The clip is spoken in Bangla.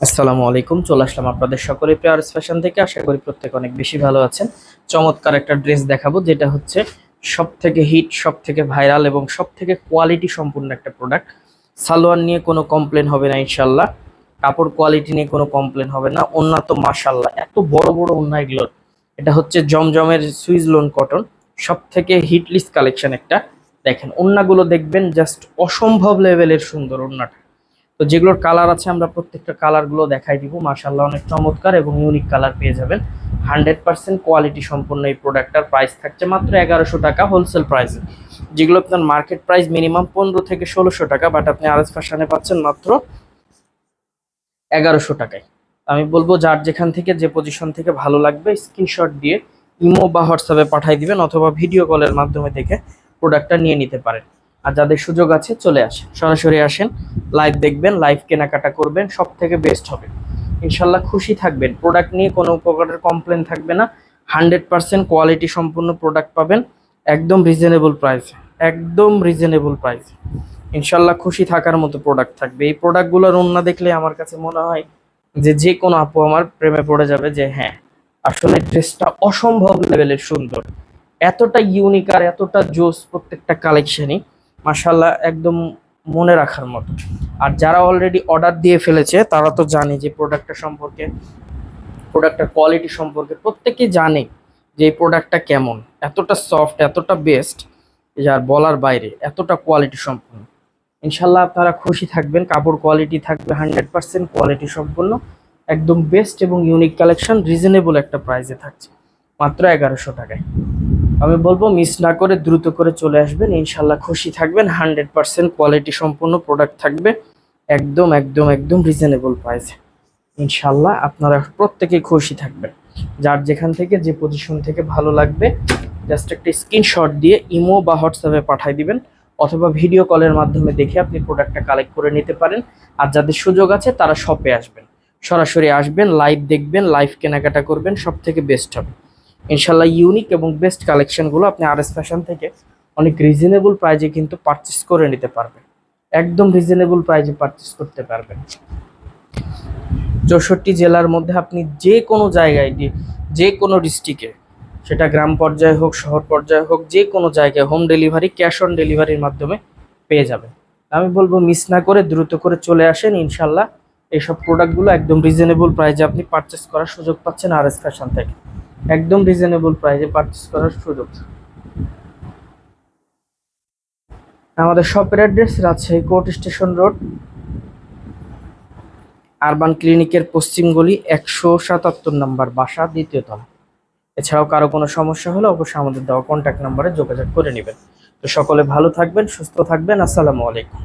আসসালামু আলাইকুম। চলে আসলাম আপনাদের সকলের প্রিয় আরএস ফ্যাশন থেকে। আশা করি প্রত্যেকে অনেক বেশি ভালো আছেন। চমৎকার একটা ড্রেস দেখাবো, যেটা হচ্ছে সব থেকে হিট, সব থেকে ভাইরাল এবং সব থেকে কোয়ালিটি সম্পূর্ণ একটা প্রোডাক্ট। সালোয়ার নিয়ে কোনো কমপ্লেন হবে না ইনশাল্লাহ। কাপড় কোয়ালিটি নিয়ে কোনো কমপ্লেন হবে না। ওন্না তো মাশাল্লাহ এত বড় বড় ওন্না এগুলোর। এটা হচ্ছে জমজমের সুইস লোন কটন, সব থেকে হিট লিস্ট কালেকশন একটা। দেখেন ওন্নাগুলো দেখবেন, জাস্ট অসম্ভব লেভেলের সুন্দর ওন্নাটা। তো যেগুলোর কালার আছে আমরা প্রত্যেকটা কালার গুলো দেখাই দিব। মাশাআল্লাহ অনেক চমৎকার এবং ইউনিক কালার পেয়ে যাবেন। 100% কোয়ালিটি সম্পন্ন এই প্রোডাক্টটার প্রাইস থাকছে মাত্র 1100 টাকা হোলসেল প্রাইসে। যেগুলো আপনার মার্কেট প্রাইস মিনিমাম 15 থেকে 1600 টাকা, বাট আপনি আরএস ফ্যাশনে পাচ্ছেন মাত্র 1100 টাকায়। আমি বলবো যার যেখান থেকে যে পজিশন থেকে ভালো লাগবে স্ক্রিনশট দিয়ে ইমো বা হোয়াটসঅ্যাপে পাঠিয়ে দিবেন, অথবা ভিডিও কলের মাধ্যমে দেখে প্রোডাক্টটা নিয়ে নিতে পারেন। আর যাদের সুযোগ আছে চলে আসেন, সরাসরি আসেন, লাইভ দেখবেন, লাইভ কেনাকাটা করবেন, সব থেকে বেস্ট হবে। ইনশাল্লাহ খুশি থাকবেন, প্রোডাক্ট নিয়ে কোনো প্রকারের কমপ্লেন থাকবে না। 100% কোয়ালিটি সম্পূর্ণ প্রোডাক্ট পাবেন একদম রিজনেবল প্রাইসে, একদম রিজনেবল প্রাইসে। ইনশাল্লাহ খুশি থাকার মতো প্রোডাক্ট থাকবে। এই প্রোডাক্টগুলোর ওন্না দেখলে আমার কাছে মনে হয় যে যে কোনো আপু আমার প্রেমে পড়ে যাবে, যে হ্যাঁ আসলে ড্রেসটা অসম্ভব লেভেলের সুন্দর। এতটা ইউনিক আর এতটা জোস প্রত্যেকটা কালেকশনই, মাশাল্লাহ একদম মনে রাখার মতো। আর যারা অলরেডি অর্ডার দিয়ে ফেলেছে তারা তো জানে যে প্রোডাক্টটা সম্পর্কে, প্রোডাক্টের কোয়ালিটি সম্পর্কে প্রত্যেকেই জানে যে এই প্রোডাক্টটা কেমন। এতটা সফট, এতটা বেস্ট, যার বলার বাইরে, এতটা কোয়ালিটি সম্পন্ন। ইনশাল্লাহ আপনারা খুশি থাকবেন। কাপড় কোয়ালিটি থাকবে 100% কোয়ালিটি সম্পন্ন, একদম বেস্ট এবং ইউনিক কালেকশন, রিজনেবল একটা প্রাইসে থাকছে মাত্র 1100 টাকায়। আমি বলবো মিস না করে দ্রুত করে চলে আসবেন, ইনশাল্লাহ খুশি থাকবেন। 100% কোয়ালিটি সম্পন্ন প্রোডাক্ট থাকবে একদম একদম একদম রিজনেবল প্রাইসে। ইনশাল্লাহ আপনারা প্রত্যেকেই খুশি থাকবেন। যার যেখান থেকে যে পজিশন থেকে ভালো লাগবে জাস্ট একটা স্ক্রিনশট দিয়ে ইমো বা হোয়াটসঅ্যাপে পাঠিয়ে দিবেন, অথবা ভিডিও কলের মাধ্যমে দেখে আপনি প্রোডাক্টটা কালেক্ট করে নিতে পারেন। আর যাদের সুযোগ আছে তারা শপে আসবেন, সরাসরি আসবেন, লাইভ দেখবেন, লাইভ কেনাকাটা করবেন, সব থেকে বেস্ট হবে। ইনশাল্লাহ ইউনিক এবং বেস্ট কালেকশনগুলো আপনি আরএস ফ্যাশন থেকে অনেক রিজনেবল প্রাইজে কিন্তু পারচেস করে নিতে পারবেন, একদম রিজনেবল প্রাইজে পারচেস করতে পারবেন। 64 জেলার মধ্যে আপনি যে কোনো জায়গায় দিয়ে, যে কোনো ডিস্ট্রিক্টে, সেটা গ্রাম পর্যায়ে হোক শহর পর্যায়ে হোক, যে কোনো জায়গায় হোম ডেলিভারি, ক্যাশ অন ডেলিভারির মাধ্যমে পেয়ে যাবেন। আমি বলবো মিস না করে দ্রুত করে চলে আসেন। ইনশাল্লাহ এইসব প্রোডাক্টগুলো একদম রিজনেবল প্রাইজে আপনি পারচেস করার সুযোগ পাচ্ছেন আরএস ফ্যাশন থেকে, একদম রিজনেবল প্রাইজে পারচেস করার সুযোগ। আমাদের শপের address Rajshahi court station road, urban ক্লিনিকের পশ্চিম গলি, 177 নম্বর বাসা, দ্বিতীয় তলা। এছাড়াও কারো কোনো সমস্যা হলে অবশ্যই আমাদের দেওয়া কন্ট্যাক্ট নাম্বারে যোগাযোগ করে নেবেন। তো সকলে ভালো থাকবেন, সুস্থ থাকবেন। আসসালামু আলাইকুম।